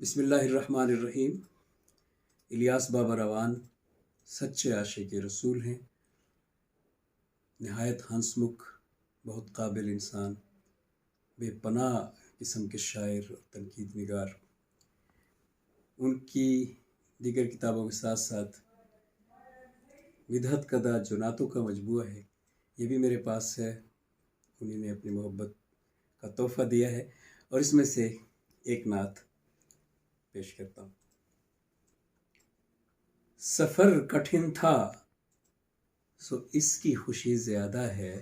بسم اللہ الرحمن الرحیم۔ الیاس بابا روان سچے عاشق رسول ہیں، نہایت ہنسمکھ، بہت قابل انسان، بے پناہ قسم کے شاعر اور تنقید نگار۔ ان کی دیگر کتابوں کے ساتھ ساتھ ودھت کدہ جو نعتوں کا مجموعہ ہے، یہ بھی میرے پاس ہے۔ انہیں نے اپنی محبت کا تحفہ دیا ہے اور اس میں سے ایک نعت پیش کرتا ہوں۔ سفر کٹھن تھا سو اس کی خوشی زیادہ ہے،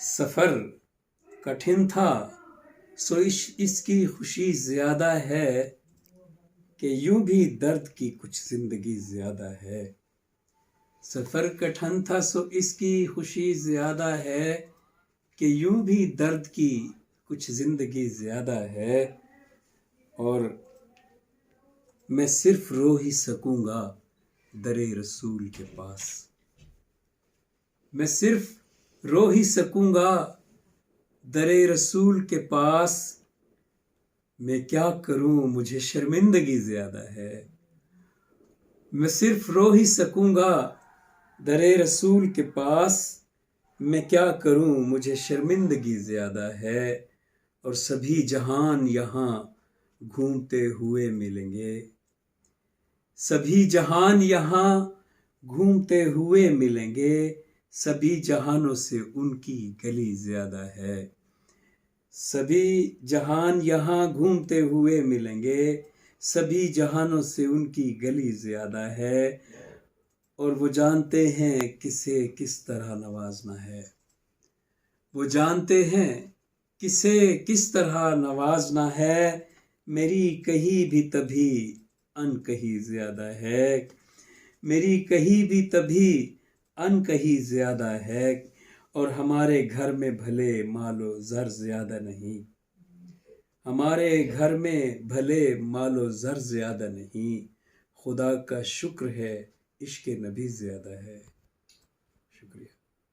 سفر کٹھن تھا سو اس کی خوشی زیادہ ہے، کہ یوں بھی درد کی کچھ زندگی زیادہ ہے۔ سفر کٹھن تھا سو اس کی خوشی زیادہ ہے، کہ یوں بھی درد کی کچھ زندگی زیادہ ہے، اور میں صرف رو ہی سکوں گا در رسول کے پاس۔ میں صرف رو ہی سکوں گا در رسول کے پاس، میں کیا کروں مجھے شرمندگی زیادہ ہے۔ میں صرف رو ہی سکوں گا در رسول کے پاس، میں کیا کروں مجھے شرمندگی زیادہ ہے، اور سبھی جہان یہاں گھومتے ہوئے ملیں گے، سبھی جہان یہاں گھومتے ہوئے ملیں گے، سبھی جہانوں سے ان کی گلی زیادہ ہے۔ سبھی جہان یہاں گھومتے ہوئے ملیں گے، سبھی جہانوں سے ان کی گلی زیادہ ہے، اور وہ جانتے ہیں کسے کس طرح نوازنا ہے۔ وہ جانتے ہیں کسے کس طرح نوازنا ہے، میری کہیں بھی تبھی ان کہیں زیادہ ہے، میری کہیں بھی تبھی ان کہیں زیادہ ہے، اور ہمارے گھر میں بھلے مال و زر زیادہ نہیں، ہمارے گھر میں بھلے مال و زر زیادہ نہیں، خدا کا شکر ہے عشق نبی زیادہ ہے۔